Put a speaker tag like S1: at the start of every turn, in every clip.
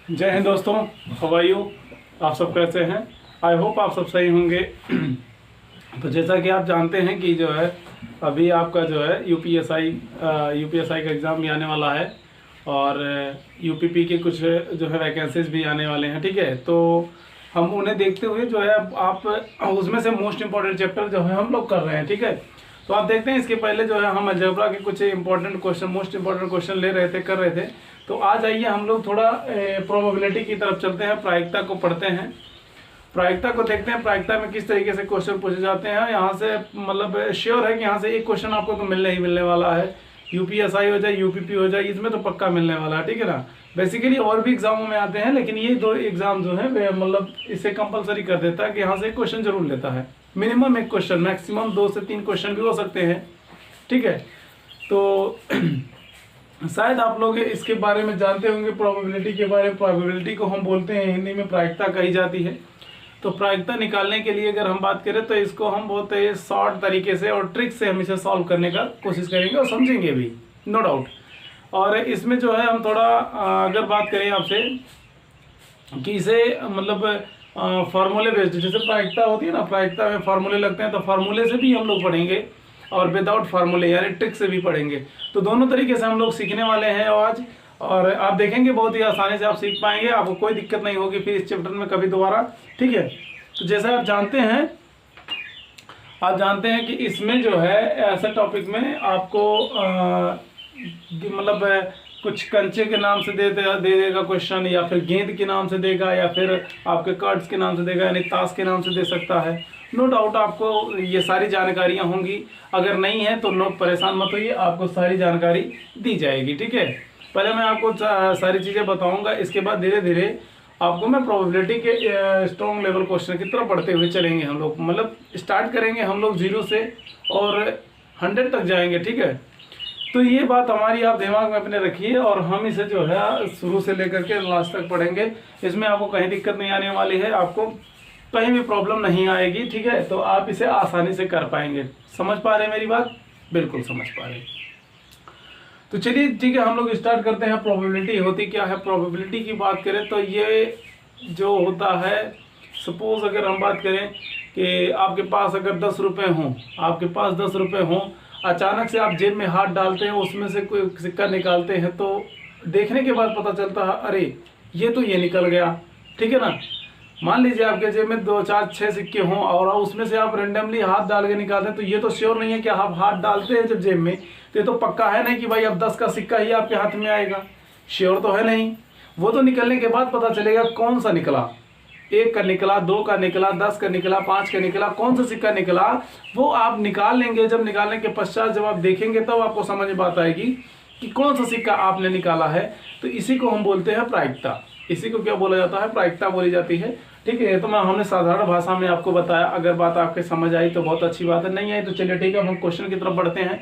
S1: जय हिंद दोस्तों, how are you. आप सब कैसे हैं? आई होप आप सब सही होंगे। तो जैसा कि आप जानते हैं कि जो है अभी आपका जो है यूपीएसआई का एग्ज़ाम भी आने वाला है और यूपीपी के कुछ जो है वैकेंसीज भी आने वाले हैं। ठीक है, तो हम उन्हें देखते हुए जो है आप उसमें से मोस्ट इम्पॉर्टेंट चैप्टर जो है हम लोग कर रहे हैं। ठीक है, तो आप देखते हैं इसके पहले जो है हम अलजेब्रा के कुछ important question, most important question ले रहे थे, कर रहे थे। तो आज आइए हम लोग थोड़ा प्रोबेबिलिटी की तरफ चलते हैं, प्रायिकता को पढ़ते हैं, प्रायिकता को देखते हैं, प्रायिकता में किस तरीके से क्वेश्चन पूछे जाते हैं। यहाँ से मतलब श्योर है कि यहाँ से एक क्वेश्चन आपको तो मिलने ही मिलने वाला है। यूपीएसआई हो जाए, यूपीपी हो जाए, इसमें तो पक्का मिलने वाला है। ठीक है ना। बेसिकली और भी एग्जामों में आते हैं, लेकिन ये दो एग्जाम जो है मतलब इसे कंपलसरी कर देता है कि यहाँ से एक क्वेश्चन जरूर लेता है। मिनिमम एक क्वेश्चन, मैक्सिमम 2 से 3 क्वेश्चन भी हो सकते हैं। ठीक है, तो शायद आप लोग इसके बारे में जानते होंगे, प्रोबेबिलिटी के बारे में। प्रोबेबिलिटी को हम बोलते हैं, हिंदी में प्रायिकता कही जाती है। तो प्रायिकता निकालने के लिए अगर हम बात करें तो इसको हम बहुत शॉर्ट तरीके से और ट्रिक से हम इसे सॉल्व करने का कोशिश करेंगे और समझेंगे भी, नो डाउट। और इसमें जो है हम थोड़ा अगर बात करें आपसे कि इसे मतलब फार्मूले बेस्ड, जैसे प्रायिकता होती है ना, प्रायिकता में फार्मूले लगते हैं, तो फार्मूले से भी हम लोग पढ़ेंगे और विदाउट फार्मूले यानी ट्रिक से भी पढ़ेंगे। तो दोनों तरीके से हम लोग सीखने वाले हैं आज, और आप देखेंगे बहुत ही आसानी से आप सीख पाएंगे, आपको कोई दिक्कत नहीं होगी फिर इस चैप्टर में कभी दोबारा। ठीक है, तो जैसा आप जानते हैं कि इसमें जो है ऐसे टॉपिक में आपको मतलब कुछ कंचे के नाम से दे देगा क्वेश्चन, या फिर गेंद के नाम से देगा, या फिर आपके कार्ड्स के नाम से देगा, यानी ताश के नाम से दे सकता है। नो डाउट आपको ये सारी जानकारियां होंगी, अगर नहीं है तो नो परेशान मत होइए, आपको सारी जानकारी दी जाएगी। ठीक है, पहले मैं आपको सारी चीज़ें बताऊंगा, इसके बाद धीरे धीरे आपको मैं प्रोबेबिलिटी के स्ट्रॉन्ग लेवल क्वेश्चन की तरफ बढ़ते हुए चलेंगे। हम लोग मतलब स्टार्ट करेंगे हम लोग 0 से और 100 तक जाएंगे। ठीक है, तो ये बात हमारी आप दिमाग में अपने रखिए, और हम इसे जो है शुरू से लेकर के लास्ट तक पढ़ेंगे। इसमें आपको कहीं दिक्कत नहीं आने वाली है, आपको कहीं भी प्रॉब्लम नहीं आएगी। ठीक है, तो आप इसे आसानी से कर पाएंगे। समझ पा रहे हैं मेरी बात? बिल्कुल समझ पा रहे हैं। तो चलिए ठीक है, हम लोग स्टार्ट करते हैं। प्रोबेबिलिटी होती क्या है? प्रोबेबिलिटी की बात करें तो ये जो होता है, सपोज अगर हम बात करें कि आपके पास अगर 10 रुपये हों, आपके पास 10 रुपये हों, अचानक से आप जेब में हाथ डालते हैं, उसमें से कोई सिक्का निकालते हैं, तो देखने के बाद पता चलता है अरे ये तो ये निकल गया। ठीक है ना। मान लीजिए आपके जेब में 2 4 6 सिक्के हों और उसमें से आप रेंडमली हाथ डाल के निकालते हैं, तो ये तो श्योर नहीं है कि आप हाथ डालते हैं जब जेब में, तो ये तो पक्का है नहीं कि भाई अब 10 का सिक्का ही आपके हाथ में आएगा। श्योर तो है नहीं। वो तो निकलने के बाद पता चलेगा कौन सा निकला, 1 का निकला, 2 का निकला, 10 का निकला, 5 का निकला, कौन सा सिक्का निकला वो आप निकाल लेंगे। जब निकालने के पश्चात जब आप देखेंगे तब आपको समझ में बात आएगी कि कौन सा सिक्का आपने निकाला है। तो इसी को हम बोलते हैं प्रायिकता। इसी को क्या बोला जाता है? प्रायिकता बोली जाती है। ठीक है, तो हमने साधारण भाषा में आपको बताया, अगर बात आपके समझ आई तो बहुत अच्छी बात है, नहीं आई तो चलिए ठीक है, हम क्वेश्चन की तरफ बढ़ते हैं।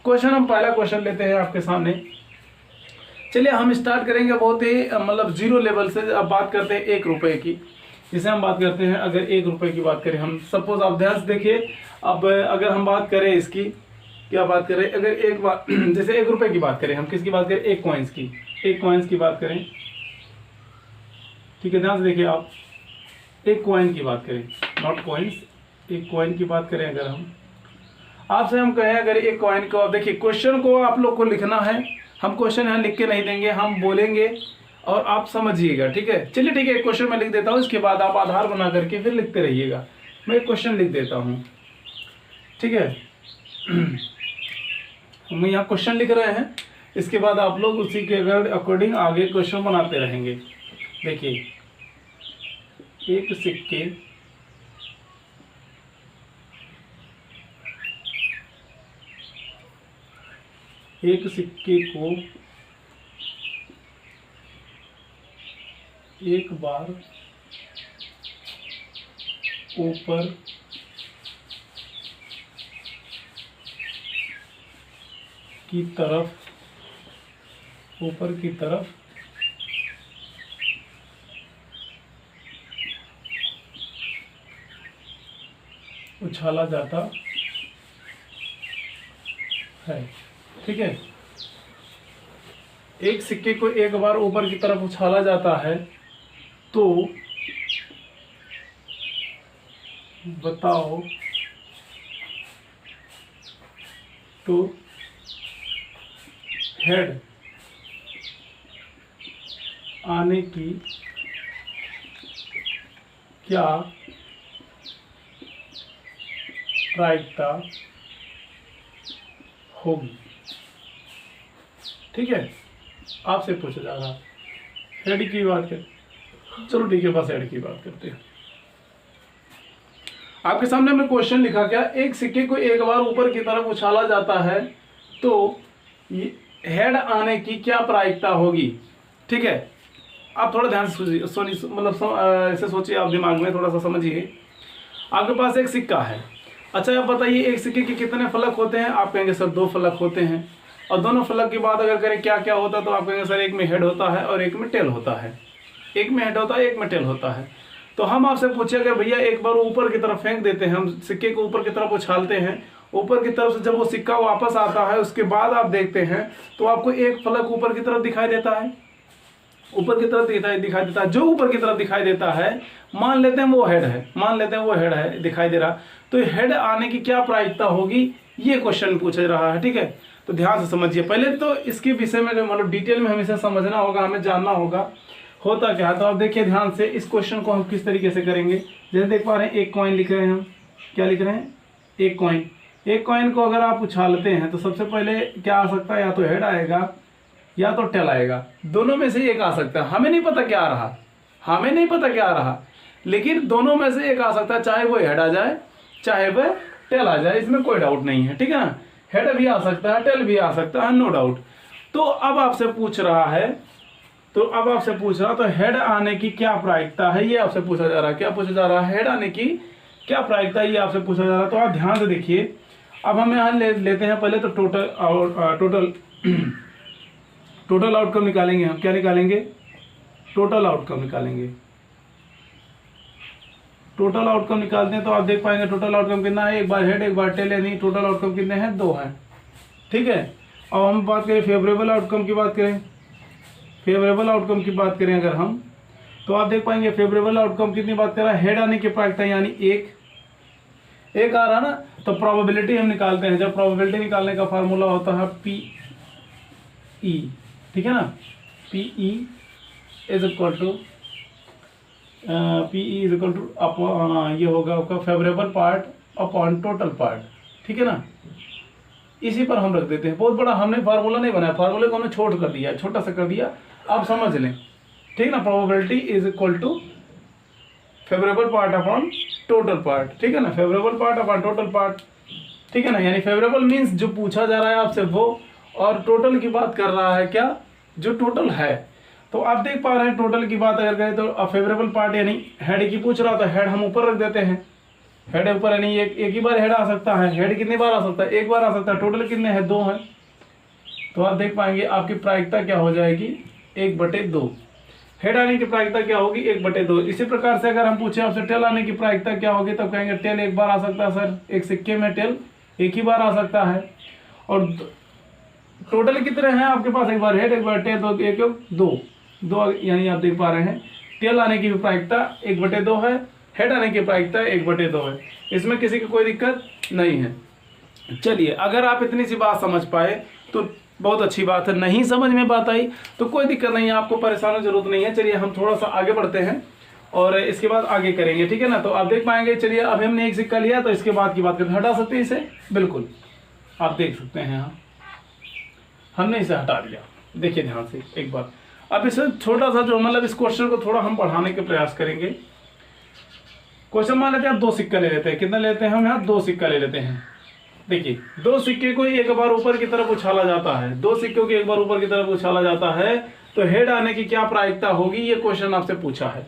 S1: क्वेश्चन, हम पहला क्वेश्चन लेते हैं आपके सामने। चलिए हम स्टार्ट करेंगे बहुत ही मतलब 0 लेवल से। अब बात करते हैं 1 रुपए की, जिसे हम बात करते हैं अगर 1 रुपए की बात करें हम, सपोज आप ध्यान से देखिए। अब अगर हम बात करें इसकी, क्या बात करें, अगर एक बार जैसे 1 रुपए की बात करें, हम किसकी बात करें? एक कॉइन्स की, एक कॉइन्स की बात करें। ठीक है, ध्यान से देखिए आप, एक कॉइन की बात करें, नॉट कॉइन्स, एक कॉइन की बात करें। अगर हम आपसे हम कहें अगर एक कॉइन को, आप देखिए क्वेश्चन को आप लोग को लिखना है, हम क्वेश्चन यहाँ लिख के नहीं देंगे, हम बोलेंगे और आप समझिएगा। ठीक है, चलिए ठीक है, एक क्वेश्चन मैं लिख देता हूँ, इसके बाद आप आधार बना करके फिर लिखते रहिएगा। मैं एक क्वेश्चन लिख देता हूँ। ठीक है, हम यहाँ क्वेश्चन लिख रहे हैं, इसके बाद आप लोग उसी के अकॉर्डिंग आगे क्वेश्चन बनाते रहेंगे। देखिए, एक सिक्के को एक बार ऊपर की तरफ उछाला जाता है। ठीक है, एक सिक्के को एक बार ऊपर की तरफ उछाला जाता है तो बताओ तो हेड आने की क्या प्रायिकता होगी। ठीक है, आपसे पूछा जा रहा हेड की बात कर, चलो ठीक है, बस हेड की बात करते हैं। आपके सामने हमने क्वेश्चन लिखा क्या, एक सिक्के को एक बार ऊपर की तरफ उछाला जाता है तो हेड आने की क्या प्रायिकता होगी। ठीक है, आप थोड़ा ध्यान से सोनी मतलब ऐसे सोचिए, आप दिमाग में थोड़ा सा समझिए। आपके पास एक सिक्का है, अच्छा आप बताइए एक सिक्के के कितने फलक होते हैं। आप कहेंगे सर 2 फलक होते हैं, और दोनों फलक की बात अगर करें क्या क्या होता है तो आप कहेंगे सर एक में हेड होता है और एक में टेल होता है। एक में हेड होता है, एक में टेल होता है। तो हम आपसे पूछे अगर भैया एक बार ऊपर की तरफ फेंक देते हैं, हम सिक्के को ऊपर की तरफ उछालते हैं, ऊपर की तरफ से जब वो सिक्का वापस आता है उसके बाद आप देखते हैं तो आपको एक फलक ऊपर की तरफ दिखाई देता है, ऊपर की तरफ दिखाई देता है। जो ऊपर की तरफ दिखाई देता है मान लेते हैं वो हेड है, मान लेते हैं वो हेड है दिखाई दे रहा, तो हेड आने की क्या प्रायिकता होगी, ये क्वेश्चन पूछा रहा है। ठीक है, तो ध्यान से समझिए। पहले तो इसके विषय में मतलब डिटेल में हमें इसे समझना होगा, हमें जानना होगा होता क्या है। तो आप देखिए ध्यान से, इस क्वेश्चन को हम किस तरीके से करेंगे। जैसे देख पा रहे हैं एक कॉइन लिख रहे हैं हम, क्या लिख रहे हैं, एक कॉइन। एक कॉइन को अगर आप उछालते हैं तो सबसे पहले क्या आ सकता है, या तो हेड आएगा या तो टेल आएगा, दोनों में से एक आ सकता है। हमें नहीं पता क्या आ रहा, हमें नहीं पता क्या आ रहा, लेकिन दोनों में से एक आ सकता है, चाहे वो हेड आ जाए चाहे वह टेल आ जाए, इसमें कोई डाउट नहीं है। ठीक है ना, हेड भी आ सकता है, टेल भी आ सकता है, नो डाउट। तो अब आपसे पूछ रहा है, तो हेड आने की क्या प्रायिकता है, ये आपसे पूछा जा रहा है। क्या पूछा जा रहा है, हेड आने की क्या प्रायिकता है, ये आपसे पूछा जा रहा है। तो आप ध्यान से देखिए। अब हम यहाँ लेते हैं पहले तो टोटल आउटकम निकालेंगे। हम क्या निकालेंगे, टोटल आउटकम निकालेंगे। टोटल आउटकम निकालते हैं तो आप देख पाएंगे टोटल आउटकम कितना है, एक बार हेड एक बार टेल, यानी टोटल आउटकम कितने हैं, 2 हैं। ठीक है, अब हम बात करें फेवरेबल आउटकम की बात करें, फेवरेबल आउटकम की बात करें अगर हम, तो आप देख पाएंगे फेवरेबल आउटकम कितनी बात कर रहा है, हेड आने की प्रायिकता यानी एक आ रहा ना, तो प्रोबेबिलिटी हम निकालते हैं। जब प्रोबेबिलिटी निकालने का फार्मूला होता है PE, ठीक है ना, PE इज इक्वल टू ये होगा आपका favourable part upon total part. ठीक है ना, इसी पर हम रख देते हैं। बहुत बड़ा हमने फार्मूला नहीं बनाया, फार्मूले को हमने छोटा कर दिया, छोटा सा कर दिया, आप समझ लें। ठीक ना, probability is equal to favourable part upon total part. ठीक है ना, favourable part upon total part. ठीक है ना, यानी फेवरेबल मीन्स जो पूछा जा रहा है आपसे वो, और टोटल की बात कर रहा है क्या, जो टोटल है। तो आप देख पा रहे हैं टोटल की बात अगर करें तो फेवरेबल पार्ट यानी हेड की पूछ रहा था, हेड हम ऊपर रख देते हैं, हेड ऊपर यानी एक ही बार हेड आ सकता है। हेड कितनी बार आ सकता है, एक बार आ सकता है। टोटल कितने हैं, 2 हैं। तो आप देख पाएंगे आपकी प्रायिकता क्या हो जाएगी, 1/2। हेड आने की प्रायिकता क्या होगी, 1/2। इसी प्रकार से अगर हम पूछे आपसे टेल आने की प्रायिकता क्या होगी, तब कहेंगे टेल एक बार आ सकता है सर, एक सिक्के में टेल एक ही बार आ सकता है। और टोटल कितने हैं आपके पास, एक बार हेड एक बार टेल, तो 1 2 यानी आप देख पा रहे हैं टेल आने की प्रायिकता 1/2 है, हेड आने की प्रायिकता 1/2 है। इसमें किसी की कोई दिक्कत नहीं है। चलिए, अगर आप इतनी सी बात समझ पाए तो बहुत अच्छी बात है, नहीं समझ में बात आई तो कोई दिक्कत नहीं है, आपको परेशान होने जरूरत नहीं है। चलिए हम थोड़ा सा आगे बढ़ते हैं और इसके बाद आगे करेंगे। ठीक है ना, तो आप देख पाएंगे। चलिए अभी हमने एक सिक्का लिया तो इसके बाद की बात करते, हटा सकते हैं इसे, बिल्कुल आप देख सकते हैं यहाँ हमने इसे हटा दिया। देखिए ध्यान से एक बार, अब इसे छोटा सा जो मतलब इस क्वेश्चन को थोड़ा हम पढ़ाने के प्रयास करेंगे। क्वेश्चन मान लेते हैं, 2 सिक्का ले लेते हैं। कितना लेते हैं हम यहाँ, 2 सिक्का ले लेते हैं। देखिए 2 सिक्के को एक बार ऊपर की तरफ उछाला जाता है, 2 सिक्कों को एक बार ऊपर की तरफ उछाला जाता है तो हेड आने की क्या प्रायिकता होगी, ये क्वेश्चन आपसे पूछा है।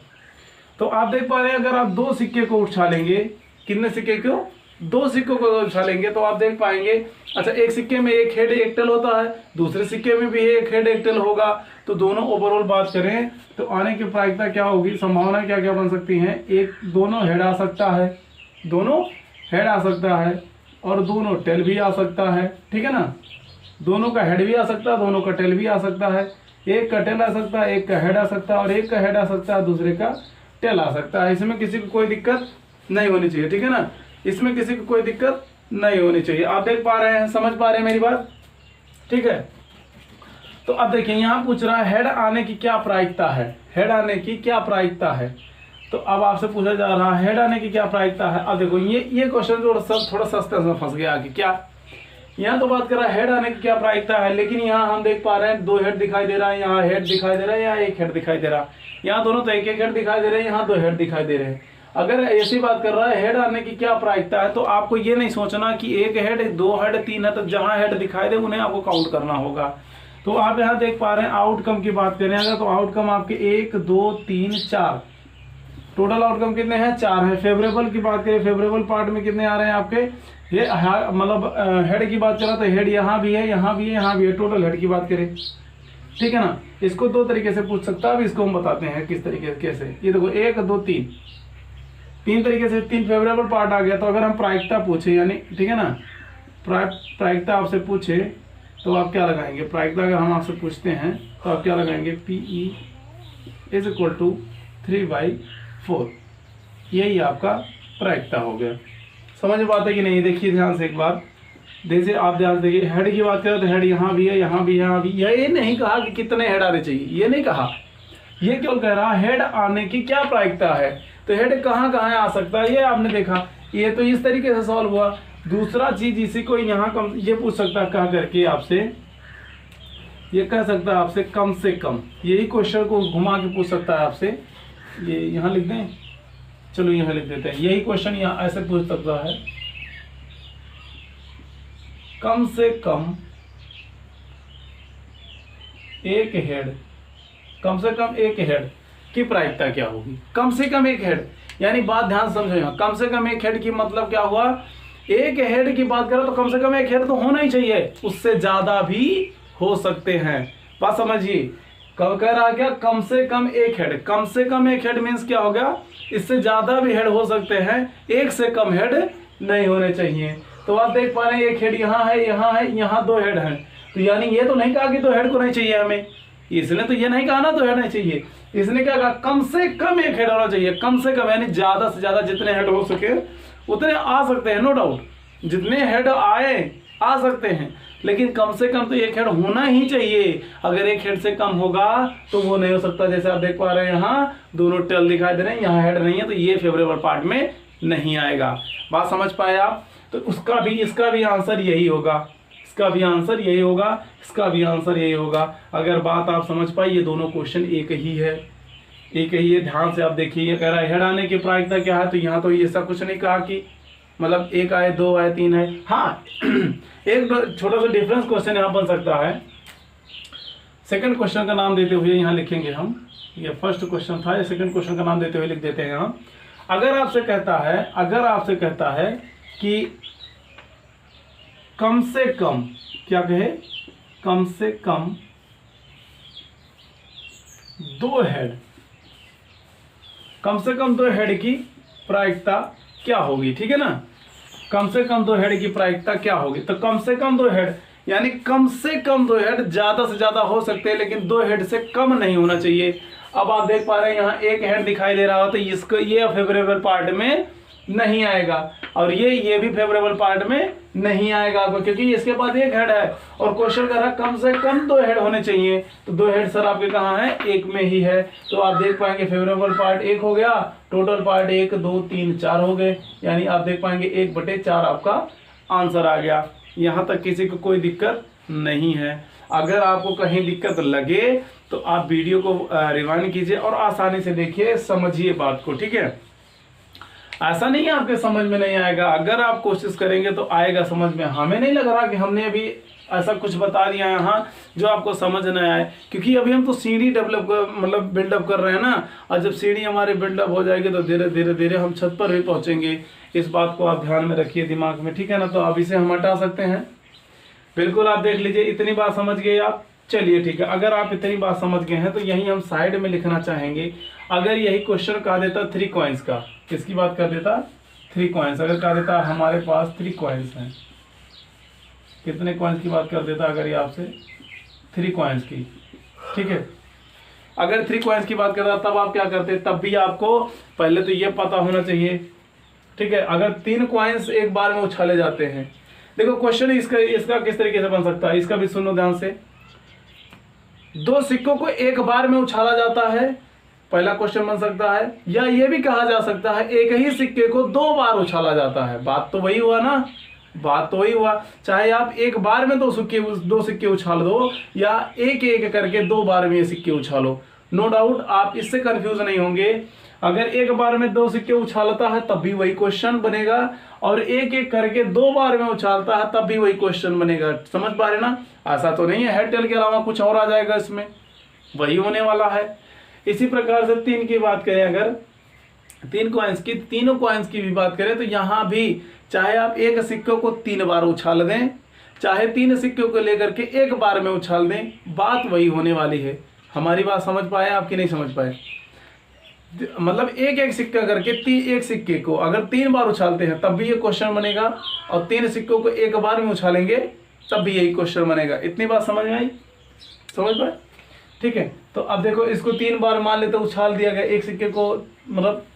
S1: तो आप देख पा रहे हैं अगर आप 2 सिक्के को उछालेंगे, कितने सिक्के को, 2 सिक्कों को उछालेंगे तो आप देख पाएंगे, अच्छा एक सिक्के में एक हेड एक टेल होता है, दूसरे सिक्के में भी एक हेड एक टेल होगा। तो दोनों ओवरऑल बात करें तो आने की प्रायिकता क्या होगी, संभावना क्या क्या बन सकती हैं, दोनों हेड आ सकता है, दोनों हेड आ सकता है और दोनों टेल भी आ सकता है। ठीक है ना, दोनों का हेड भी आ सकता है, दोनों का टेल भी आ सकता है। एक का टेल आ सकता है, एक का हेड आ सकता है, और एक का हेड आ सकता है, दूसरे का टेल आ सकता है। इसमें किसी को कोई दिक्कत नहीं होनी चाहिए, ठीक है ना, इसमें किसी को कोई दिक्कत नहीं होनी चाहिए। आप देख पा रहे हैं, समझ पा रहे हैं मेरी बात, ठीक है। तो अब देखिए यहाँ पूछ रहा है हेड आने की क्या प्रायिकता है, हेड आने की क्या प्रायिकता है। तो अब आपसे पूछा जा रहा है हेड आने की क्या प्रायिकता है। अब देखो ये क्वेश्चन थोड़ा सस्पेंस में फंस गया आगे। क्या यहाँ तो बात कर रहा है हेड आने की क्या प्रायिकता है, लेकिन यहाँ हम देख पा रहे हैं 2 हेड दिखाई दे रहा है, यहाँ हेड दिखाई दे रहा है, यहाँ 1 हेड दिखाई दे रहा है, यहाँ दोनों तो 1 हेड दिखाई दे रहे हैं, यहाँ 2 हेड दिखाई दे रहे हैं। अगर ऐसी बात कर रहा है हेड आने की क्या प्रायिकता है, तो आपको ये नहीं सोचना कि 1 हेड 2 हेड 3 हेड, तो जहां हेड दिखाई दे उन्हें आपको काउंट करना होगा। तो आप यहाँ देख पा रहे हैं आउटकम की बात करें अगर, तो आउटकम आपके 1 2 3 4 टोटल आउटकम कितने हैं, 4 हैं। फेवरेबल की बात करें, फेवरेबल पार्ट में कितने आ रहे हैं आपके, ये मतलब हेड की बात करें तो हेड यहाँ भी है, यहाँ भी है, यहाँ भी है, टोटल हेड की बात करें, ठीक है ना। इसको 2 तरीके से पूछ सकता है, अब इसको हम बताते हैं किस तरीके कैसे। ये देखो 1 2 3 तरीके से 3 फेवरेबल पार्ट आ गया। तो अगर हम प्रायिकता पूछे यानी, ठीक है ना, प्रायिकता आपसे पूछे तो आप क्या लगाएंगे, प्रायिकता अगर हम आपसे पूछते हैं तो आप क्या लगाएंगे, PE = 3/4, यही आपका प्रायिकता हो गया। समझ में बात है कि नहीं, देखिए ध्यान से एक बार, जैसे आप ध्यान से देखिए हेड की बात करें तो हेड यहाँ भी है, यहाँ भी, यहाँ भी। ये नहीं कहा कि कितने हेड आने चाहिए, ये नहीं कहा, ये क्यों कह रहा हेड आने की क्या प्रायिकता है। तो हेड कहाँ कहाँ आ सकता है, ये आपने देखा, ये तो इस तरीके से सॉल्व हुआ। दूसरा चीज इसी को यहाँ कम ये पूछ सकता है कह करके आपसे, ये कह सकता है आपसे कम से कम, यही क्वेश्चन को घुमा के पूछ सकता है आपसे। ये यहाँ लिख दें, चलो यहाँ लिख देते हैं, यही क्वेश्चन यहाँ ऐसे पूछ सकता है, कम से कम एक हेड, कम से कम एक हेड की प्रायिकता क्या होगी। कम से कम एक हेड यानी बात ध्यान समझो, यहाँ कम से कम एक हेड की मतलब क्या हुआ, एक हेड की बात करें तो कम से कम एक हेड तो होना ही चाहिए, उससे ज्यादा भी हो सकते हैं। बात समझिए, कब कह रहा क्या, कम से कम एक हेड, कम से कम एक हेड मीन्स क्या हो गया, इससे ज्यादा भी हेड हो सकते हैं, एक से कम हेड नहीं होने चाहिए। तो आप देख पा रहे हैं एक हेड यहाँ है, यहाँ है, यहाँ 2 हेड हैं। तो यानी ये तो नहीं कहा कि 2 हेड को नहीं चाहिए हमें, इसने तो ये नहीं कहा ना 2 हेड नहीं चाहिए, इसने क्या कहा कम से कम एक हेड होना चाहिए। कम से कम यानी ज्यादा से ज्यादा जितने हेड हो सके उतने आ सकते हैं, नो डाउट, जितने हेड आए आ सकते हैं, लेकिन कम से कम तो एक हेड होना ही चाहिए। अगर एक हेड से कम होगा तो वो नहीं हो सकता। जैसे आप देख पा रहे हैं यहाँ दोनों टेल दिखाई दे रहे हैं, यहाँ हेड नहीं है, तो ये फेवरेबल पार्ट में नहीं आएगा। बात समझ पाए आप। तो उसका भी इसका भी आंसर यही होगा, इसका भी आंसर यही होगा, इसका भी आंसर यही होगा। अगर बात आप समझ पाए, ये दोनों क्वेश्चन एक ही है, एक ही है। ध्यान से आप देखिए, ये कह रहा है हेड आने की प्रायिकता क्या है, तो यहाँ तो ये सब कुछ नहीं कहा कि मतलब 1 आए 2 आए 3 है। हाँ एक छोटा सा डिफरेंस क्वेश्चन यहाँ बन सकता है। सेकंड क्वेश्चन का नाम देते हुए यहाँ लिखेंगे हम, ये फर्स्ट क्वेश्चन था, ये सेकंड क्वेश्चन का नाम देते हुए लिख देते हैं यहाँ। अगर आपसे कहता है कि कम से कम, क्या कहे, कम से कम 2 हेड, कम से कम 2 हेड की प्रायिकता क्या होगी, ठीक है ना। कम से कम 2 हेड की प्रायिकता क्या होगी, तो कम से कम 2 हेड यानी कम से कम 2 हेड, ज्यादा से ज्यादा हो सकते हैं लेकिन 2 हेड से कम नहीं होना चाहिए। अब आप देख पा रहे हैं यहाँ 1 हेड दिखाई दे रहा हो, तो इसको ये फेवरेबल पार्ट में नहीं आएगा, और ये भी फेवरेबल पार्ट में नहीं आएगा आपको, क्योंकि इसके बाद 1 हेड है और क्वेश्चन कर रहा है कम से कम 2 हेड होने चाहिए। तो 2 हेड सर आपके कहाँ है, 1 में ही है। तो आप देख पाएंगे फेवरेबल पार्ट 1 हो गया, टोटल पार्ट 1 2 3 4 हो गए, यानी आप देख पाएंगे 1/4 आपका आंसर आ गया। यहाँ तक किसी को कोई दिक्कत नहीं है। अगर आपको कहीं दिक्कत लगे तो आप वीडियो को रिवाइंड कीजिए और आसानी से देखिए, समझिए बात को, ठीक है। ऐसा नहीं है आपके समझ में नहीं आएगा, अगर आप कोशिश करेंगे तो आएगा समझ में। हमें नहीं लग रहा कि हमने अभी ऐसा कुछ बता दिया यहाँ जो आपको समझ न आए, क्योंकि अभी हम तो सीढ़ी डेवलप मतलब बिल्डअप कर रहे हैं ना, और जब सीढ़ी हमारी बिल्डअप हो जाएगी तो धीरे धीरे धीरे हम छत पर भी पहुँचेंगे। इस बात को आप ध्यान में रखिए दिमाग में, ठीक है ना। तो अब इसे हम हटा सकते हैं, बिल्कुल आप देख लीजिए। इतनी बात समझ गए आप, चलिए ठीक है। अगर आप इतनी बात समझ गए हैं तो यही हम साइड में लिखना चाहेंगे। अगर यही क्वेश्चन कहा देता 3 कॉइन्स का, किसकी बात कर देता, 3 कॉइन्स, अगर कहा देता हमारे पास 3 कॉइन्स हैं, कितने कॉइन्स की बात कर देता अगर ये आपसे 3 कॉइन्स की, ठीक है। अगर 3 कॉइन्स की बात करता तब आप क्या करते, तब भी आपको पहले तो ये पता होना चाहिए, ठीक है। अगर 3 कॉइन्स एक बार में उछाले जाते हैं, देखो क्वेश्चन इसका किस तरीके से बन सकता है, इसका भी सुनो ध्यान से। 2 सिक्कों को एक बार में उछाला जाता है, पहला क्वेश्चन बन सकता है। या ये भी कहा जा सकता है एक ही सिक्के को 2 बार उछाला जाता है। बात तो वही हुआ ना, बात तो वही हुआ। चाहे आप एक बार में 2 सिक्के उछाल दो या एक एक करके 2 बार में ये सिक्के उछालो, नो डाउट आप इससे कंफ्यूज नहीं होंगे। अगर एक बार में 2 सिक्के उछालता है तब भी वही क्वेश्चन बनेगा, और एक एक करके 2 बार में उछालता है तब भी वही क्वेश्चन बनेगा। समझ पा रहे ना? ऐसा तो नहीं है हेड टेल के अलावा कुछ और आ जाएगा, इसमें वही होने वाला है। इसी प्रकार से 3 की बात करें, अगर 3 कॉइन्स की, तीनों कॉइन्स की भी बात करें तो यहां भी चाहे आप एक सिक्के को 3 बार उछाल दें, चाहे 3 सिक्कों को लेकर के एक बार में उछाल दें, बात वही होने वाली है। हमारी बात समझ पाए आपकी नहीं समझ पाए? मतलब एक एक सिक्का करके एक सिक्के को अगर 3 बार उछालते हैं तब भी ये क्वेश्चन बनेगा, और 3 सिक्कों को एक बार में उछालेंगे तब भी यही क्वेश्चन बनेगा। इतनी बात समझ में आई? समझ पाए? ठीक है। तो अब देखो इसको 3 बार मान लेते उछाल दिया गया, एक सिक्के को मतलब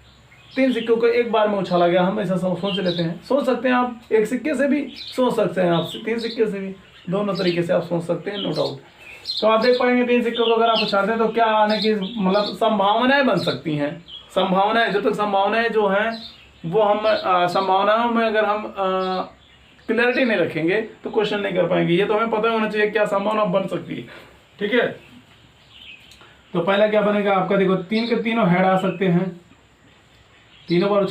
S1: 3 सिक्कों को एक बार में उछाला गया, हम ऐसा सोच लेते हैं। सोच सकते हैं आप, एक सिक्के से भी सोच सकते हैं आप, 3 सिक्के से भी, दोनों तरीके से आप सोच सकते हैं, नो डाउट। तो आप देख पाएंगे 3 सिक्कों को अगर आप उछालते हैं तो क्या आने की मतलब संभावनाएं बन सकती हैं। संभावनाएं, जब तक संभावनाएं जो हैं वो हम संभावनाओं में अगर हम क्लैरिटी नहीं रखेंगे तो क्वेश्चन नहीं कर पाएंगे। ये तो हमें पता होना चाहिए क्या संभावना बन सकती है, ठीक है। तो पहला क्या बनेगा आपका, देखो 3 के तीनों हेड आ सकते हैं, तीनों बार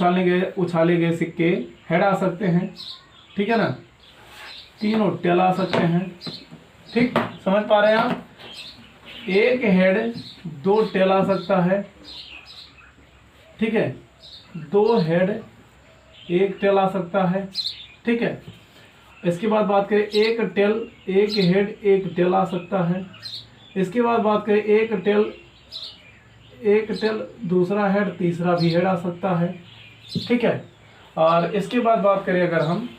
S1: उछाले गए सिक्के हेड आ सकते हैं, ठीक है ना। तीनों टेल आ सकते हैं, ठीक, समझ पा रहे हैं आप? एक हेड 2 टेल आ सकता है, ठीक है। 2 हेड 1 टेल आ सकता है, ठीक है। इसके बाद बात करें एक हेड 1 टेल आ सकता है। इसके बाद बात करें एक टेल दूसरा हेड तीसरा भी हेड आ सकता है, ठीक है। और इसके बाद बात करें अगर हम,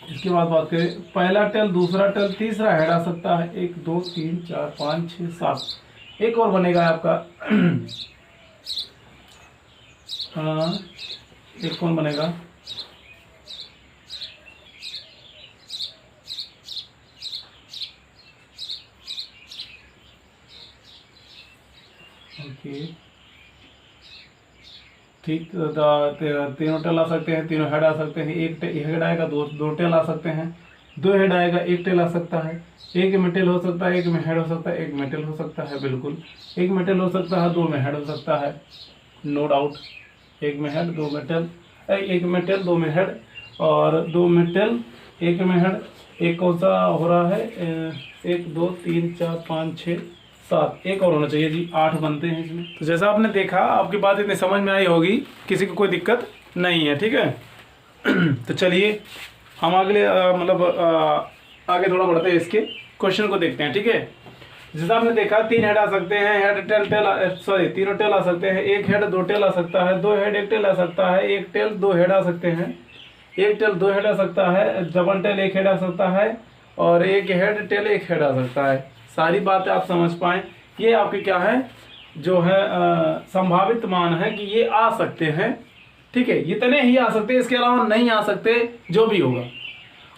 S1: इसके बाद बात करें पहला टेल दूसरा टेल तीसरा हेड आ सकता है। 1 2 3 4 5 6 7, एक और बनेगा आपका एक कौन बनेगा, ओके, ठीक। तीनों टेल आ सकते हैं, तीनों हेड आ सकते हैं। एक हेड आएगा, 2 टेल आ सकते हैं। 2 हेड आएगा, 1 टेल आ सकता है। एक में टेल हो सकता है, एक में हेड हो सकता है, एक में टेल हो सकता है, बिल्कुल। एक में टेल हो सकता है, 2 में हेड हो सकता है, नो डाउट। एक में हेड 2 में टेल, 1 में टेल 2 में हेड, और 2 में टेल 1 में हेड। एक कौन सा हो रहा है, 1 2 3 4 5 6 7, एक और होना चाहिए जी, 8 बनते हैं इसमें। तो जैसा आपने देखा, आपकी बात इतनी समझ में आई होगी, किसी को कोई दिक्कत नहीं है, ठीक है। तो चलिए हम अगले आगे थोड़ा बढ़ते हैं, इसके क्वेश्चन को देखते हैं, ठीक है। जैसा आपने देखा 3 हेड आ सकते हैं, हेड टेल तीनों टेल आ सकते हैं। 1 हेड 2 टेल आ सकता है, 2 हेड 1 टेल आ सकता है, 1 टेल 2 हेड आ सकते हैं, 1 टेल 2 हेड आ सकता है, डबल टेल 1 हेड आ सकता है, और 1 हेड टेल 1 हेड आ सकता है। सारी बातें आप समझ पाएं, ये आपके क्या है, जो है संभावित मान है कि ये आ सकते हैं, ठीक है। इतने ही आ सकते हैं, इसके अलावा नहीं आ सकते, जो भी होगा।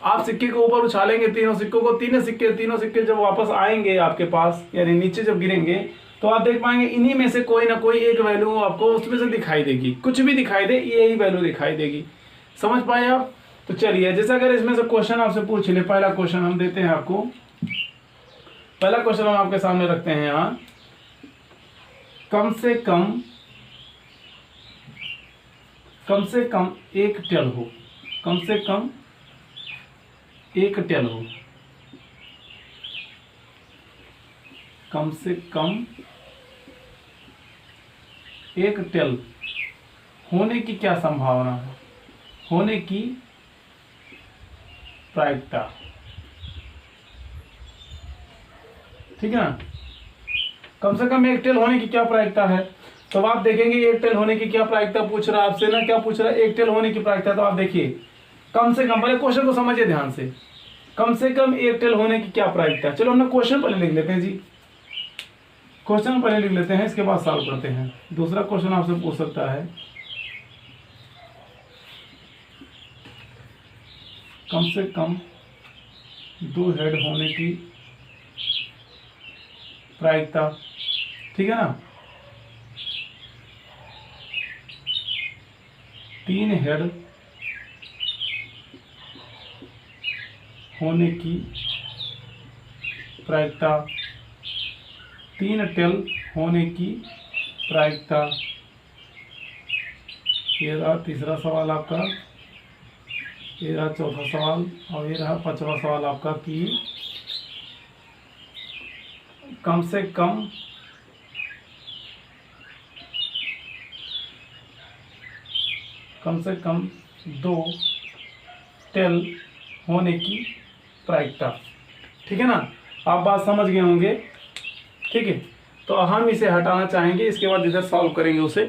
S1: आप सिक्के को ऊपर उछालेंगे, तीनों सिक्कों को, तीनों सिक्के जब वापस आएंगे आपके पास, यानी नीचे जब गिरेंगे, तो आप देख पाएंगे इन्हीं में से कोई ना कोई एक वैल्यू आपको उसमें से दिखाई देगी। कुछ भी दिखाई दे, यही वैल्यू दिखाई देगी। समझ पाए आप? तो चलिए, जैसे अगर इसमें से क्वेश्चन आपसे पूछ ले, पहला क्वेश्चन हम देते हैं आपको, पहला क्वेश्चन हम आपके सामने रखते हैं यहाँ। कम से कम एक टेल हो, कम से कम एक टेल हो, कम से कम एक टेल होने की क्या संभावना है, होने की प्रायिकता, ठीक है ना। कम से कम एक टेल होने की क्या प्रायिकता है, तो आप देखेंगे एक टेल होने की क्या प्रायिकता पूछ रहा है आपसे ना, क्या पूछ रहा है, एक टेल होने की प्रायिकता। तो आप देखिए कम से कम, पहले क्वेश्चन को समझिए ध्यान से, कम एक टेल होने की क्या प्रायिकता है। चलो हमने क्वेश्चन पहले लिख लेते हैं जी। क्वेश्चन पहले लिख लेते हैं, इसके बाद सॉल्व करते हैं। दूसरा क्वेश्चन आपसे पूछ सकता है, कम से कम 2 हेड होने की प्रायिकता, ठीक है ना, 3 हेड होने की प्रायिकता, 3 टेल होने की प्रायिकता। ये रहा तीसरा सवाल आपका, ये रहा चौथा सवाल, और ये रहा 5वां सवाल आपका कि कम से कम 2 टेल होने की प्रायिकता। ठीक है ना, आप बात समझ गए होंगे। ठीक है, तो हम इसे हटाना चाहेंगे, इसके बाद इधर सॉल्व करेंगे उसे।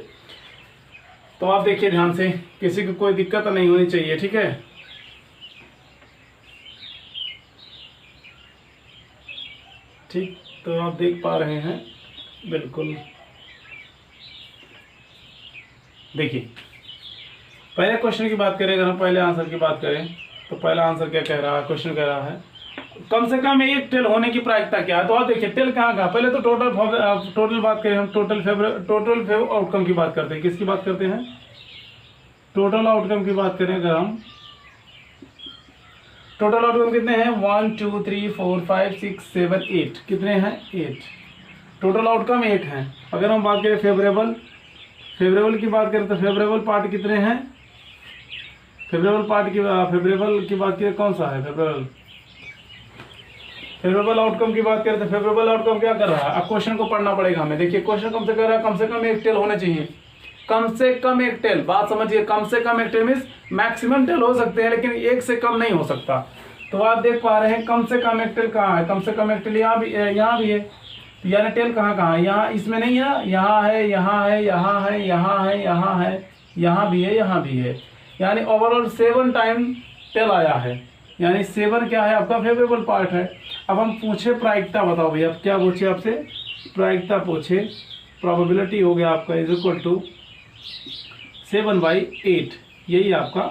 S1: तो आप देखिए ध्यान से, किसी को कोई दिक्कत नहीं होनी चाहिए। ठीक है, ठीक, तो आप देख पा रहे हैं बिल्कुल। देखिए पहले क्वेश्चन की बात करें, अगर हम पहले आंसर की बात करें तो पहला आंसर क्या कह रहा है, क्वेश्चन कह रहा है कम से कम 1 टेल होने की प्रायिकता क्या है। तो आप देखिए टेल कहाँ कहाँ, पहले तो टोटल बात करें हम, टोटल आउटकम की बात करते हैं। किसकी बात करते हैं, टोटल आउटकम की बात करें अगर हम, टोटल आउटकम कितने हैं, 1 2 3 4 5 6 7 8, कितने हैं 8, टोटल आउटकम 8 हैं। अगर हम बात करें फेवरेबल की बात करें तो फेवरेबल पार्ट कितने हैं, फेवरेबल की बात करें कौन सा है फेवरेबल आउटकम की बात करें तो फेवरेबल आउटकम क्या कर रहा है, अब क्वेश्चन को पढ़ना पड़ेगा हमें। देखिए क्वेश्चन कम से कह रहा है कम से कम 1 टेल होने चाहिए, कम से कम 1 टेल, बात समझिए, कम से कम 1 टेल मीन्स मैक्सिमम टेल हो सकते हैं लेकिन 1 से कम नहीं हो सकता। तो आप देख पा रहे हैं कम से कम 1 टेल कहाँ है, कम से कम 1 टेल यहाँ भी है, यानी टेल कहाँ है, यहाँ इसमें नहीं है, यहाँ है, यहाँ है, यहाँ है, यहाँ है, यहाँ है, यहाँ भी है, यहाँ भी है, यानी ओवरऑल 7 टाइम टेल आया है, यानी 7 क्या है आपका फेवरेबल पार्ट है। अब हम पूछे प्रायिकता, बताओ भैया क्या पूछे आपसे, प्रायिकता पूछे, प्रोबेबिलिटी हो गया आपका इज इक्वल टू 7/8, यही आपका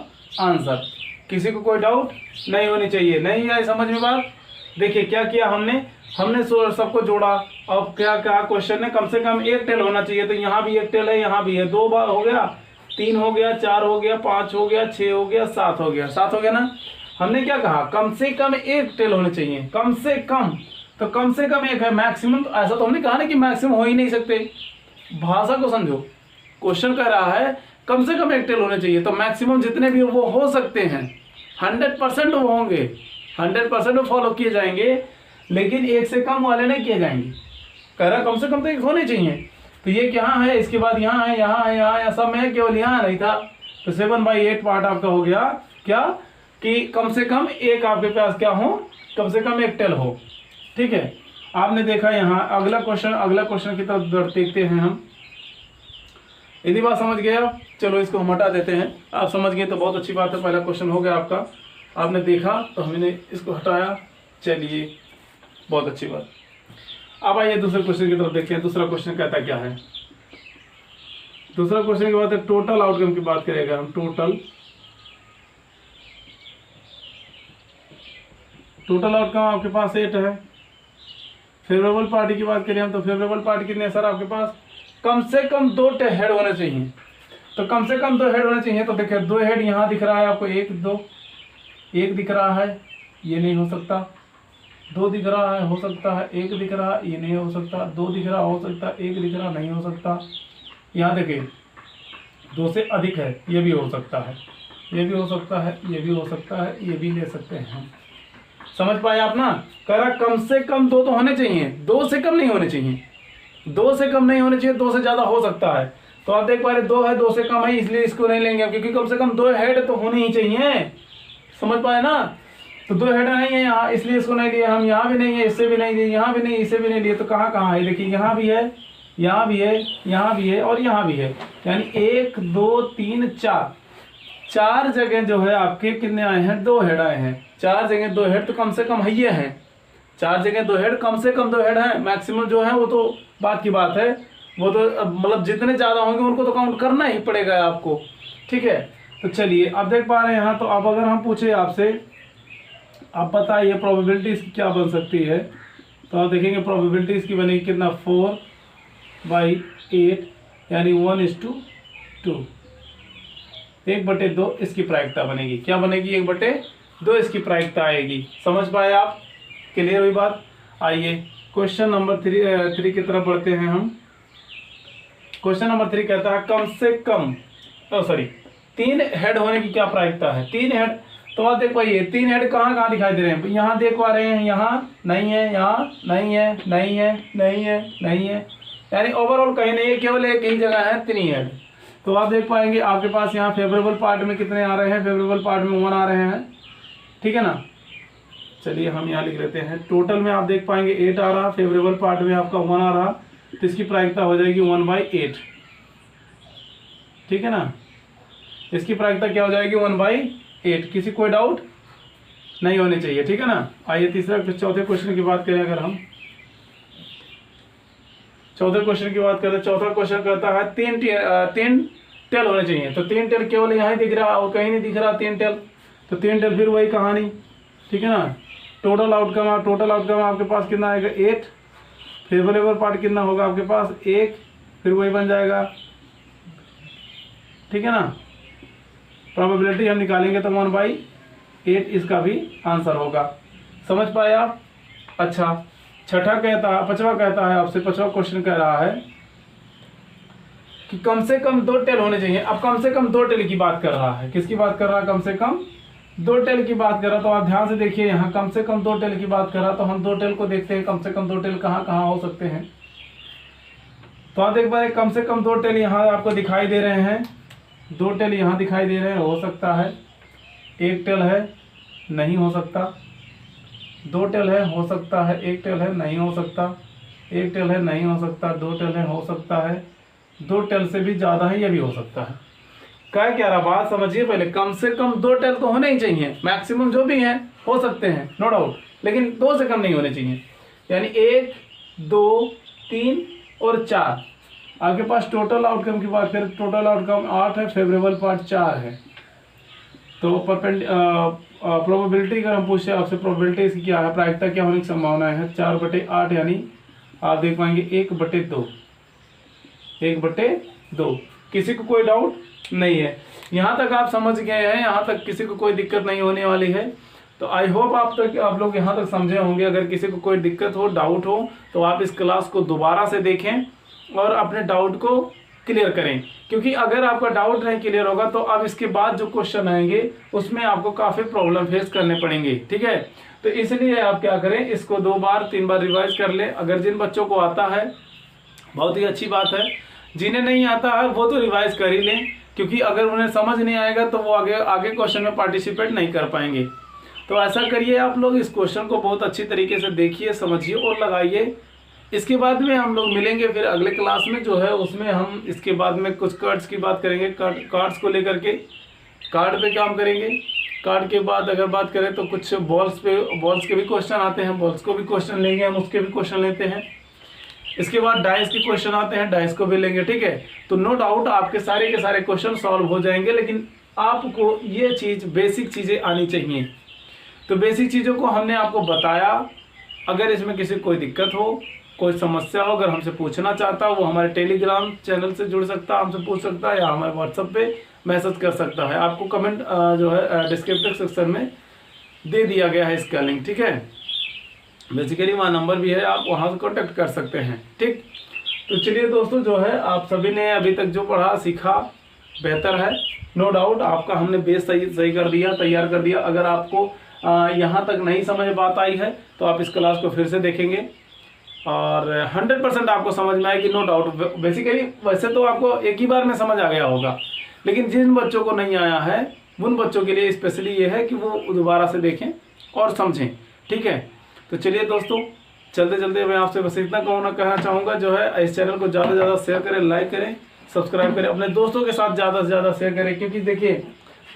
S1: आंसर। किसी को कोई डाउट नहीं होनी चाहिए, नहीं आई समझ में बात। देखिए क्या किया हमने सबको जोड़ा। अब क्या क्या क्वेश्चन है, कम से कम 1 टेल होना चाहिए, तो यहाँ भी 1 टेल है, यहाँ भी है, 2 बार हो गया, 3 हो गया, 4 हो गया, 5 हो गया, 6 हो गया, 7 हो गया, 7 हो गया ना। हमने क्या कहा, कम से कम 1 टेल होने चाहिए, कम से कम, तो कम से कम 1 है, मैक्सिमम तो ऐसा तो हमने कहा ना कि मैक्सिमम हो ही नहीं सकते। भाषा को समझो, क्वेश्चन कह रहा है कम से कम 1 टेल होने चाहिए, तो मैक्सिमम जितने भी वो हो सकते हैं, 100% वो होंगे, 100% वो फॉलो किए जाएंगे, लेकिन 1 से कम वाले नहीं किए जाएंगे। कह रहा कम से कम तो 1 होने चाहिए, तो ये क्या है, इसके बाद यहाँ है, यहाँ है, यहाँ सब में, केवल यहाँ नहीं था, तो 7/8 पार्ट आपका हो गया क्या, कि कम से कम 1 आपके पास क्या हो, कम से कम 1 टेल हो। ठीक है, आपने देखा यहाँ। अगला क्वेश्चन की तरफ देखते हैं हम। यदि बात समझ गए आप, चलो इसको हम हटा देते हैं। आप समझ गए तो बहुत अच्छी बात है, पहला क्वेश्चन हो गया आपका, आपने देखा तो हमने इसको हटाया, चलिए बहुत अच्छी बात। अब आइए दूसरे क्वेश्चन की तरफ देखते हैं। दूसरा क्वेश्चन कहता क्या है, दूसरा क्वेश्चन की बात है टोटल आउटकम की बात करेगा हम। टोटल आउटकम आपके पास 8 है। फेवरेबल पार्टी की बात करें हम तो फेवरेबल पार्टी कितने सर आपके पास, कम से कम 2 हेड होने चाहिए, तो कम से कम 2 हेड होने चाहिए। तो देखिए 2 हेड यहाँ दिख रहा है आपको, 1 2 1 दिख रहा है, ये नहीं हो सकता, 2 दिख रहा है, हो सकता है, 1 दिख रहा है, ये नहीं हो सकता, 2 दिख रहा हो सकता है, 1 दिख रहा नहीं हो सकता। यहाँ देखिए 2 से अधिक है, ये भी हो सकता है, ये भी हो सकता है, ये भी हो सकता है, ये भी ले सकते हैं हम। समझ पाए आप ना, कह रहा कम से कम 2 तो होने चाहिए, 2 से कम नहीं होने चाहिए, 2 से कम नहीं होने चाहिए, 2 से ज़्यादा हो सकता है। तो आप देख पा रहे 2 है, 2 से कम है, इसलिए इसको नहीं लेंगे, क्योंकि कम से कम 2 हेड तो होने ही चाहिए। समझ पाए ना, तो 2 हेड नहीं है यहाँ, इसलिए इसको नहीं लिए हम, यहाँ भी नहीं है, इससे भी नहीं लिए, यहाँ भी नहीं, इससे भी नहीं लिए, तो कहाँ कहाँ है, देखिए यहाँ भी है, यहाँ भी है, यहाँ भी है और यहाँ भी है, यानी 1 2 3 4 जगह जो है आपके कितने आए हैं, 2 हेड आए हैं। 4 जगह 2 हेड तो कम से कम है, ये है, 4 जगह 2 हेड, कम से कम 2 हेड है, मैक्सिमम जो है वो तो बात की बात है, वो तो मतलब जितने ज़्यादा होंगे उनको तो काउंट करना ही पड़ेगा आपको, ठीक है। तो चलिए आप देख पा रहे हैं यहाँ, तो अब अगर हम पूछे आपसे, आप बताइए प्रोबेबिलिटी इसकी क्या बन सकती है, तो आप देखेंगे प्रोबेबिलिटी इसकी बनेगी कितना, 4/8 यानी 1:2, 1/2 इसकी प्रायिकता बनेगी। क्या बनेगी, 1/2 इसकी प्रायिकता आएगी। समझ पाए आप, क्लियर हुई बात। आइए क्वेश्चन नंबर 3 की तरफ बढ़ते हैं हम। क्वेश्चन नंबर 3 कहता है कम से कम 3 हेड होने की क्या प्रायिकता है। 3 हेड, तो आप देख पाइए 3 हेड कहाँ कहाँ दिखाई दे रहे हैं, यहाँ देख पा रहे हैं, यहाँ नहीं है, यहाँ नहीं है, नहीं है, नहीं है, नहीं है, यानी ओवरऑल कहीं नहीं है, केवल एक ही जगह है 3 हेड। तो आप देख पाएंगे आपके पास यहाँ फेवरेबल पार्ट में कितने आ रहे हैं, फेवरेबल पार्ट में 1 आ रहे हैं, ठीक है ना। चलिए हम यहाँ लिख लेते हैं, टोटल में आप देख पाएंगे 8 आ रहा, फेवरेबल पार्ट में आपका 1 आ रहा, तो इसकी प्रायिकता हो जाएगी 1/8, ठीक है ना। इसकी प्रायिकता क्या हो जाएगी, 1/8। किसी कोई डाउट नहीं होनी चाहिए, ठीक है ना। आइए चौथे क्वेश्चन की बात करें, अगर हम चौथे क्वेश्चन की बात करें, चौथा क्वेश्चन कहता है 3 टेल होने चाहिए। तो 3 टेल केवल यहाँ ही दिख रहा और कहीं नहीं दिख रहा 3 टेल, तो 3 टेल फिर वही कहानी, ठीक है ना। टोटल आउटकम आपके पास कितना आएगा, 8, फेवरेबल पार्ट कितना होगा आपके पास, 1, फिर वही बन जाएगा, ठीक है ना। प्रोबेबिलिटी हम निकालेंगे तो 1/8 इसका भी आंसर होगा। समझ पाए आप। अच्छा, पांचवा कहता है आपसे, 5वां क्वेश्चन कह रहा है कि कम से कम 2 टेल होने चाहिए। अब कम से कम 2 टेल की बात कर रहा है, किसकी बात कर रहा है, कम से कम 2 टेल की बात कर रहा। तो आप ध्यान से देखिए, यहाँ कम से कम 2 टेल की बात कर रहा, तो हम 2 टेल को देखते हैं, कम से कम 2 टेल कहाँ कहाँ हो सकते हैं। तो आप देख पाए कम से कम 2 टेल यहाँ आपको दिखाई दे रहे हैं, 2 टेल यहाँ दिखाई दे रहे हैं, हो सकता है। 1 टेल है, नहीं हो सकता। 2 टेल है, हो सकता है। 1 टेल है, नहीं हो सकता। 1 टेल है, नहीं हो सकता। 2 टेल है, हो सकता है। 2 टेल से भी ज़्यादा है, यह भी हो सकता है। क्या रहा, बात समझिए पहले। कम से कम 2 टेल तो होने ही चाहिए, मैक्सिमम जो भी हैं हो सकते हैं, नो डाउट, लेकिन 2 से कम नहीं होने चाहिए। यानी 1, 2, 3 और 4। आपके पास टोटल आउटकम की बात करें, टोटल आउटकम 8 है, फेवरेबल पार्ट 4 है। तो प्रोबेबिलिटी अगर हम पूछे आपसे, प्रोबेबिलिटी इसकी क्या है, प्रायिकता क्या होने की संभावना है, 4/8 यानी आप देख पाएंगे 1/2, 1/2। किसी को कोई डाउट नहीं है, यहाँ तक आप समझ गए हैं, यहाँ तक किसी को कोई दिक्कत नहीं होने वाली है। तो आई होप आप लोग यहाँ तक समझे होंगे। अगर किसी को कोई दिक्कत हो, डाउट हो, तो आप इस क्लास को दोबारा से देखें और अपने डाउट को क्लियर करें, क्योंकि अगर आपका डाउट नहीं क्लियर होगा तो अब इसके बाद जो क्वेश्चन आएंगे उसमें आपको काफ़ी प्रॉब्लम फेस करने पड़ेंगे, ठीक है। तो इसलिए आप क्या करें, इसको 2 बार 3 बार रिवाइज कर लें। अगर जिन बच्चों को आता है बहुत ही अच्छी बात है, जिन्हें नहीं आता है वो तो रिवाइज कर ही लें, क्योंकि अगर उन्हें समझ नहीं आएगा तो वो आगे क्वेश्चन में पार्टिसिपेट नहीं कर पाएंगे। तो ऐसा करिए, आप लोग इस क्वेश्चन को बहुत अच्छी तरीके से देखिए, समझिए और लगाइए। इसके बाद में हम लोग मिलेंगे फिर अगले क्लास में, जो है उसमें हम इसके बाद में कुछ कार्ड्स की बात करेंगे। कार्ड्स को लेकर के कार्ड पे काम करेंगे। कार्ड के बाद अगर बात करें तो कुछ बॉल्स के भी क्वेश्चन आते हैं, बॉल्स को भी क्वेश्चन लेंगे हम, उसके भी क्वेश्चन लेते हैं। इसके बाद डाइस के क्वेश्चन आते हैं, डाइस को भी लेंगे, ठीक है। तो नो डाउट आपके सारे के सारे क्वेश्चन सॉल्व हो जाएंगे, लेकिन आपको ये चीज़ बेसिक चीज़ें आनी चाहिए। तो बेसिक चीज़ों को हमने आपको बताया। अगर इसमें किसी कोई दिक्कत हो, कोई समस्या हो, अगर हमसे पूछना चाहता हो, वो हमारे टेलीग्राम चैनल से जुड़ सकता है, हमसे पूछ सकता है, या हमारे व्हाट्सएप पे मैसेज कर सकता है। आपको कमेंट जो है डिस्क्रिप्टिव सेक्शन में दे दिया गया है इसका लिंक, ठीक है। बेसिकली वहाँ नंबर भी है, आप वहाँ से कॉन्टेक्ट कर सकते हैं, ठीक। तो चलिए दोस्तों, जो है आप सभी ने अभी तक जो पढ़ा सीखा बेहतर है, नो डाउट आपका हमने बेस सही कर दिया, तैयार कर दिया। अगर आपको यहाँ तक नहीं समझ बात आई है तो आप इस क्लास को फिर से देखेंगे और 100% आपको समझ में आएगी, नो डाउट। बेसिकली वैसे तो आपको एक ही बार में समझ आ गया होगा, लेकिन जिन बच्चों को नहीं आया है उन बच्चों के लिए स्पेशली ये है कि वो दोबारा से देखें और समझें, ठीक है। तो चलिए दोस्तों, चलते मैं आपसे बस इतना कहना चाहूँगा, जो है इस चैनल को ज़्यादा से ज़्यादा शेयर करें, लाइक करें, सब्सक्राइब करें, अपने दोस्तों के साथ ज़्यादा से ज़्यादा शेयर करें, क्योंकि देखिए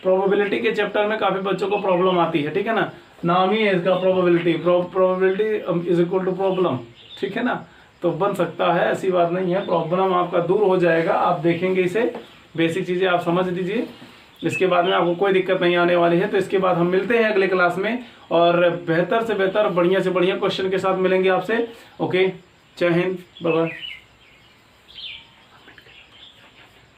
S1: प्रोबेबिलिटी के चैप्टर में काफ़ी बच्चों को प्रॉब्लम आती है, ठीक है ना। नाम ही है इसका probability, probability is equal to problem, ठीक है ना। तो बन सकता है, ऐसी बात नहीं है, प्रॉब्लम आपका दूर हो जाएगा, आप देखेंगे इसे, बेसिक चीज़ें आप समझ लीजिए, इसके बाद में आपको कोई दिक्कत नहीं आने वाली है। तो इसके बाद हम मिलते हैं अगले क्लास में, और बेहतर से बेहतर बढ़िया से बढ़िया क्वेश्चन के साथ मिलेंगे आपसे। ओके, जय हिंद, बाय बाय।